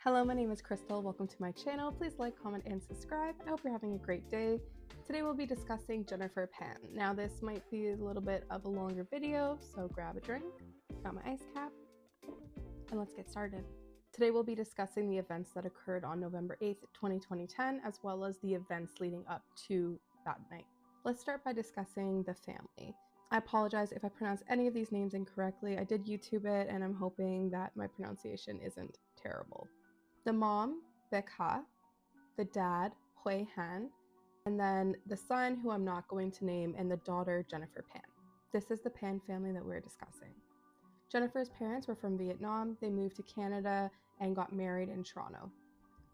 Hello, my name is Crystal. Welcome to my channel. Please like, comment, and subscribe. I hope you're having a great day. Today we'll be discussing Jennifer Pan. Now this might be a little bit of a longer video, so grab a drink, got my ice cap, and let's get started. Today we'll be discussing the events that occurred on November 8th, 2010, as well as the events leading up to that night. Let's start by discussing the family. I apologize if I pronounce any of these names incorrectly. I did YouTube it, and I'm hoping that my pronunciation isn't terrible. The mom, Becca, the dad, Hui Han, and then the son, who I'm not going to name, and the daughter, Jennifer Pan. This is the Pan family that we're discussing. Jennifer's parents were from Vietnam. They moved to Canada and got married in Toronto.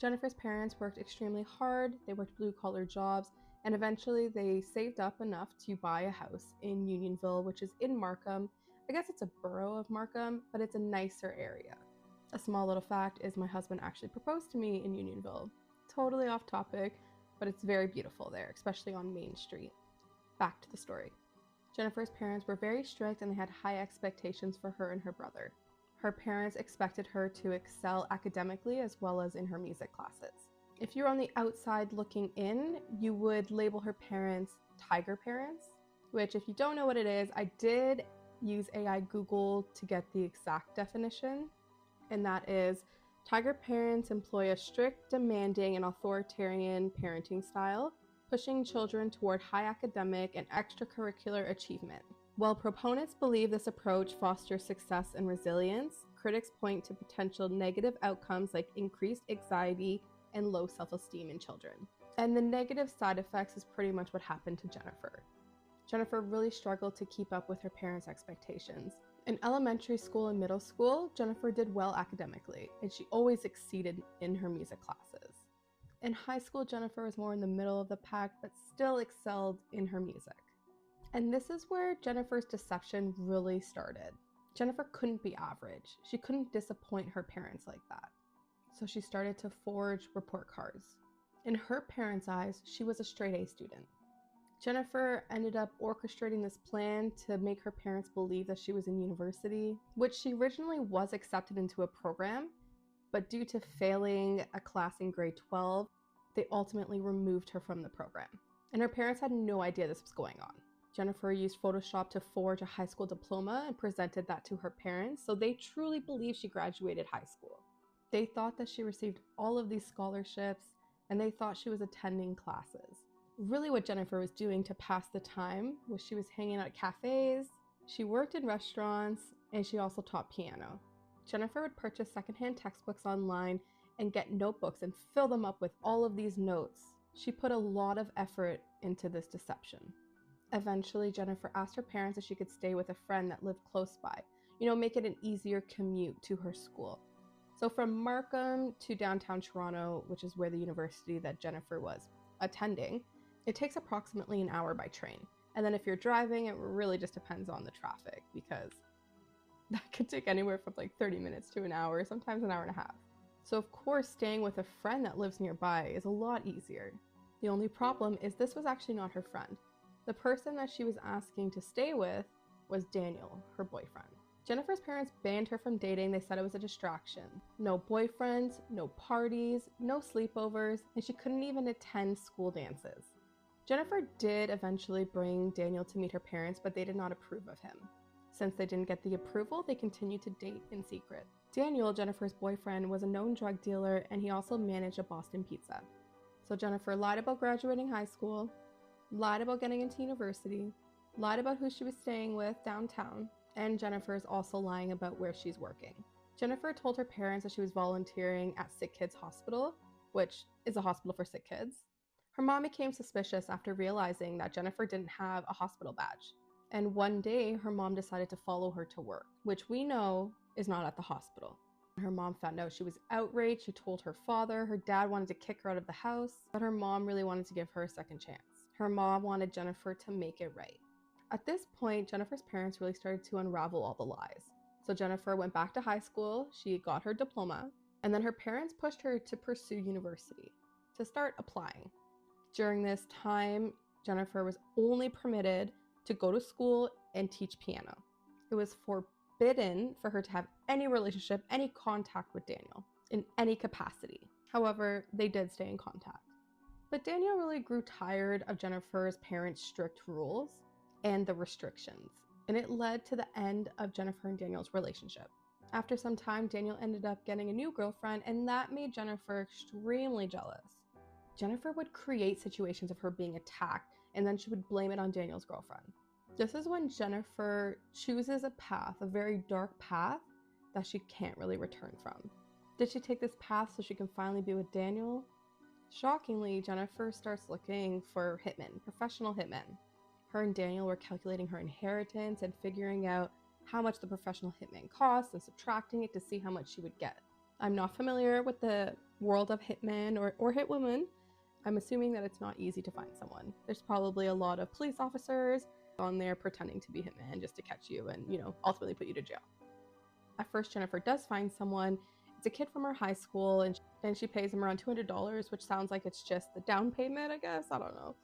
Jennifer's parents worked extremely hard. They worked blue-collar jobs, and eventually they saved up enough to buy a house in Unionville, which is in Markham. I guess it's a borough of Markham, but it's a nicer area. A small little fact is my husband actually proposed to me in Unionville. Totally off topic, but it's very beautiful there, especially on Main Street. Back to the story. Jennifer's parents were very strict and they had high expectations for her and her brother. Her parents expected her to excel academically as well as in her music classes. If you're on the outside looking in, you would label her parents tiger parents, which if you don't know what it is, I did use AI Google to get the exact definition. And that is, tiger parents employ a strict, demanding, and authoritarian parenting style, pushing children toward high academic and extracurricular achievement. While proponents believe this approach fosters success and resilience, critics point to potential negative outcomes like increased anxiety and low self-esteem in children. And the negative side effects is pretty much what happened to Jennifer. Jennifer really struggled to keep up with her parents' expectations. In elementary school and middle school, Jennifer did well academically, and she always exceeded in her music classes. In high school, Jennifer was more in the middle of the pack, but still excelled in her music. And this is where Jennifer's deception really started. Jennifer couldn't be average. She couldn't disappoint her parents like that. So she started to forge report cards. In her parents' eyes, she was a straight A student. Jennifer ended up orchestrating this plan to make her parents believe that she was in university, which she originally was accepted into a program, but due to failing a class in grade 12, they ultimately removed her from the program. And her parents had no idea this was going on. Jennifer used Photoshop to forge a high school diploma and presented that to her parents, so they truly believed she graduated high school. They thought that she received all of these scholarships, and they thought she was attending classes. Really what Jennifer was doing to pass the time was she was hanging out at cafes, she worked in restaurants, and she also taught piano. Jennifer would purchase secondhand textbooks online and get notebooks and fill them up with all of these notes. She put a lot of effort into this deception. Eventually, Jennifer asked her parents if she could stay with a friend that lived close by, make it an easier commute to her school. So from Markham to downtown Toronto, which is where the university that Jennifer was attending, it takes approximately an hour by train. And then if you're driving, it really just depends on the traffic, because that could take anywhere from like 30 minutes to an hour, sometimes an hour and a half. So of course, staying with a friend that lives nearby is a lot easier. The only problem is this was actually not her friend. The person that she was asking to stay with was Daniel, her boyfriend. Jennifer's parents banned her from dating. They said it was a distraction. No boyfriends, no parties, no sleepovers, and she couldn't even attend school dances. Jennifer did eventually bring Daniel to meet her parents, but they did not approve of him. Since they didn't get the approval, they continued to date in secret. Daniel, Jennifer's boyfriend, was a known drug dealer, and he also managed a Boston Pizza. So Jennifer lied about graduating high school, lied about getting into university, lied about who she was staying with downtown, and Jennifer is also lying about where she's working. Jennifer told her parents that she was volunteering at Sick Kids Hospital, which is a hospital for sick kids. Her mom became suspicious after realizing that Jennifer didn't have a hospital badge. And one day, her mom decided to follow her to work, which we know is not at the hospital. Her mom found out. She was outraged. She told her father. Her dad wanted to kick her out of the house, but her mom really wanted to give her a second chance. Her mom wanted Jennifer to make it right. At this point, Jennifer's parents really started to unravel all the lies. So Jennifer went back to high school. She got her diploma, and then her parents pushed her to pursue university, to start applying. During this time, Jennifer was only permitted to go to school and teach piano. It was forbidden for her to have any relationship, any contact with Daniel. in any capacity. However, they did stay in contact. But Daniel really grew tired of Jennifer's parents' strict rules and the restrictions, and it led to the end of Jennifer and Daniel's relationship. After some time, Daniel ended up getting a new girlfriend, and that made Jennifer extremely jealous. Jennifer would create situations of her being attacked, and then she would blame it on Daniel's girlfriend. This is when Jennifer chooses a path, a very dark path, that she can't really return from. Did she take this path so she can finally be with Daniel? Shockingly, Jennifer starts looking for hitmen, professional hitmen. Her and Daniel were calculating her inheritance and figuring out how much the professional hitman costs and subtracting it to see how much she would get. I'm not familiar with the world of hitmen or hitwomen. I'm assuming that it's not easy to find someone. There's probably a lot of police officers on there pretending to be hitmen just to catch you and, ultimately put you to jail. At first, Jennifer does find someone. It's a kid from her high school, and she pays him around $200, which sounds like it's just the down payment, I guess. I don't know.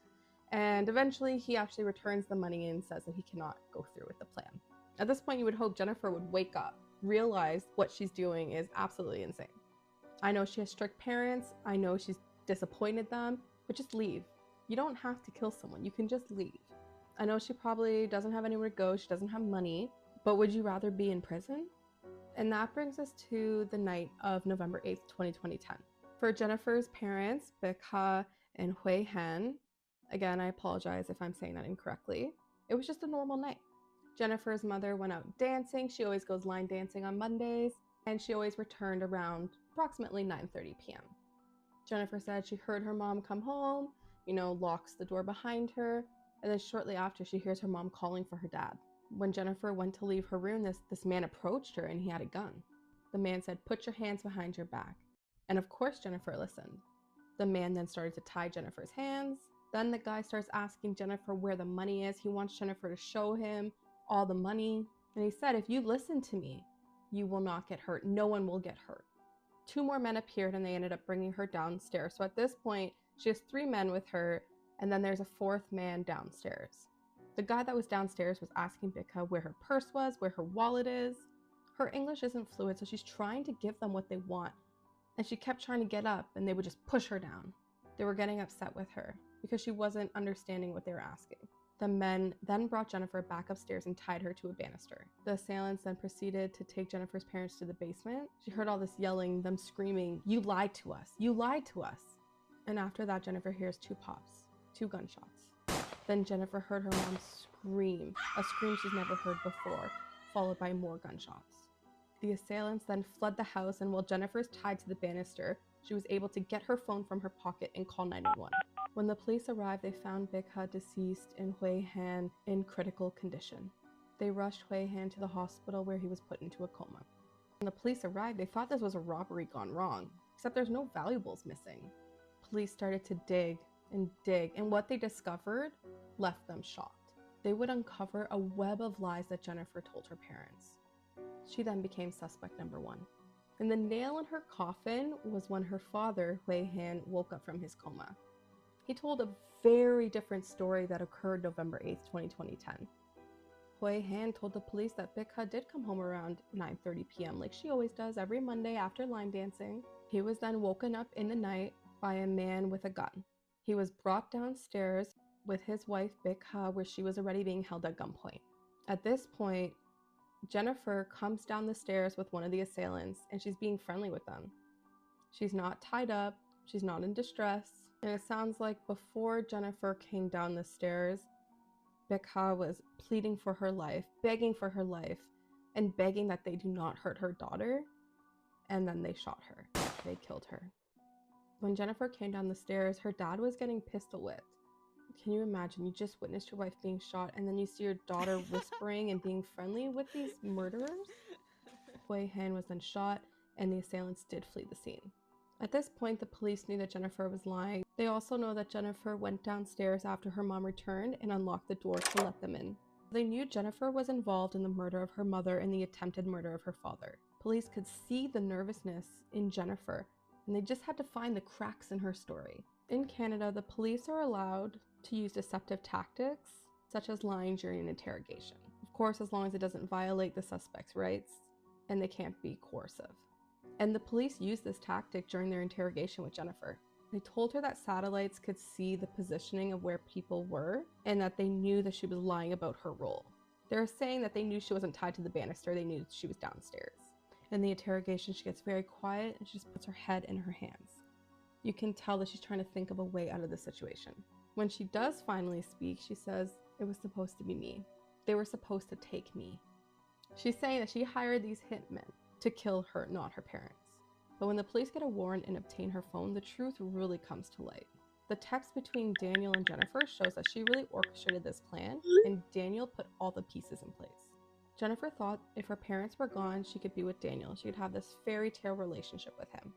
And eventually, he actually returns the money and says that he cannot go through with the plan. At this point, you would hope Jennifer would wake up, realize what she's doing is absolutely insane. I know she has strict parents. I know she's disappointed them, but just leave. You don't have to kill someone. You can just leave. I know she probably doesn't have anywhere to go. She doesn't have money, but would you rather be in prison? And that brings us to the night of November 8th, 2010. For Jennifer's parents, Becca and Hui Han, again, I apologize if I'm saying that incorrectly, it was just a normal night. Jennifer's mother went out dancing. She always goes line dancing on Mondays, and she always returned around approximately 9:30 p.m. Jennifer said she heard her mom come home, locks the door behind her, and then shortly after she hears her mom calling for her dad. When Jennifer went to leave her room, this man approached her and he had a gun. The man said, "Put your hands behind your back." And of course, Jennifer listened. The man then started to tie Jennifer's hands. Then the guy starts asking Jennifer where the money is. He wants Jennifer to show him all the money. And he said, "If you listen to me, you will not get hurt. No one will get hurt." 2 more men appeared and they ended up bringing her downstairs. So at this point, she has 3 men with her, and then there's a 4th man downstairs. The guy that was downstairs was asking Becca where her purse was, where her wallet is. Her English isn't fluid, so she's trying to give them what they want. And she kept trying to get up, and they would just push her down. They were getting upset with her because she wasn't understanding what they were asking. The men then brought Jennifer back upstairs and tied her to a banister. The assailants then proceeded to take Jennifer's parents to the basement. She heard all this yelling, them screaming, "You lied to us! You lied to us!" And after that, Jennifer hears 2 pops, 2 gunshots. Then Jennifer heard her mom scream, a scream she's never heard before, followed by more gunshots. The assailants then fled the house, and while Jennifer's tied to the banister, she was able to get her phone from her pocket and call 911. When the police arrived, they found Becca deceased and Hui Han in critical condition. They rushed Hui Han to the hospital where he was put into a coma. When the police arrived, they thought this was a robbery gone wrong, except there's no valuables missing. Police started to dig, and what they discovered left them shocked. They would uncover a web of lies that Jennifer told her parents. She then became suspect number 1. And the nail in her coffin was when her father, Hui Han, woke up from his coma. He told a very different story that occurred November 8th, 2010. Hui Han told the police that Becca did come home around 9:30 p.m. like she always does every Monday after line dancing. He was then woken up in the night by a man with a gun. He was brought downstairs with his wife, Becca, where she was already being held at gunpoint. At this point, Jennifer comes down the stairs with one of the assailants, and she's being friendly with them. She's not tied up, she's not in distress, and it sounds like before Jennifer came down the stairs, Becca was pleading for her life, begging for her life, and begging that they do not hurt her daughter, and then they shot her. They killed her. When Jennifer came down the stairs, her dad was getting pistol whipped. Can you imagine? You just witnessed your wife being shot, and then you see your daughter whispering and being friendly with these murderers? Hui Han was then shot, and the assailants did flee the scene. At this point, the police knew that Jennifer was lying. They also know that Jennifer went downstairs after her mom returned and unlocked the door to let them in. They knew Jennifer was involved in the murder of her mother and the attempted murder of her father. Police could see the nervousness in Jennifer, and they just had to find the cracks in her story. In Canada, the police are allowed to use deceptive tactics, such as lying during an interrogation. Of course, as long as it doesn't violate the suspect's rights, and they can't be coercive. And the police used this tactic during their interrogation with Jennifer. They told her that satellites could see the positioning of where people were and that they knew that she was lying about her role. They were saying that they knew she wasn't tied to the banister, they knew she was downstairs. In the interrogation, she gets very quiet and she just puts her head in her hands. You can tell that she's trying to think of a way out of the situation. When she does finally speak, she says, "It was supposed to be me. They were supposed to take me." She's saying that she hired these hitmen to kill her, not her parents. But when the police get a warrant and obtain her phone, the truth really comes to light. The text between Daniel and Jennifer shows that she really orchestrated this plan, and Daniel put all the pieces in place. Jennifer thought if her parents were gone, she could be with Daniel. She could have this fairy tale relationship with him.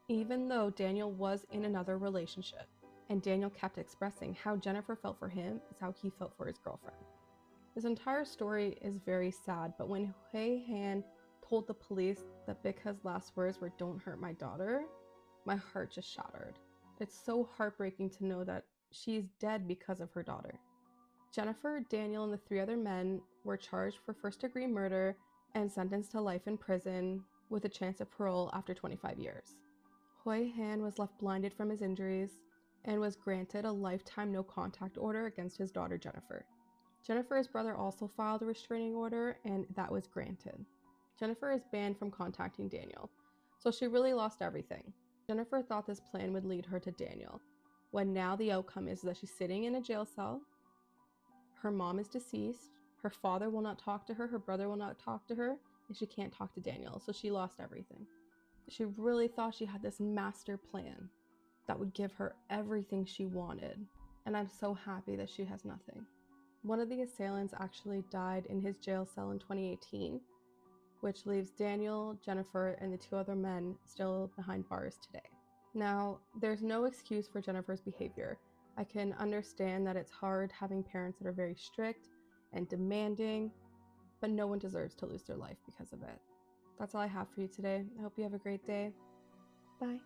Even though Daniel was in another relationship, and Daniel kept expressing how Jennifer felt for him is how he felt for his girlfriend. This entire story is very sad, but when Hui Han told the police that Bika's last words were "don't hurt my daughter," my heart just shattered. It's so heartbreaking to know that she's dead because of her daughter. Jennifer, Daniel, and the 3 other men were charged for first-degree murder and sentenced to life in prison with a chance of parole after 25 years. Hui Han was left blinded from his injuries and was granted a lifetime no-contact order against his daughter Jennifer. Jennifer's brother also filed a restraining order, and that was granted. Jennifer is banned from contacting Daniel, so she really lost everything. Jennifer thought this plan would lead her to Daniel, when now the outcome is that she's sitting in a jail cell, her mom is deceased, her father will not talk to her, her brother will not talk to her, and she can't talk to Daniel, so she lost everything. She really thought she had this master plan that would give her everything she wanted, and I'm so happy that she has nothing. One of the assailants actually died in his jail cell in 2018, which leaves Daniel, Jennifer, and the 2 other men still behind bars today. Now, there's no excuse for Jennifer's behavior. I can understand that it's hard having parents that are very strict and demanding, but no one deserves to lose their life because of it. That's all I have for you today. I hope you have a great day. Bye.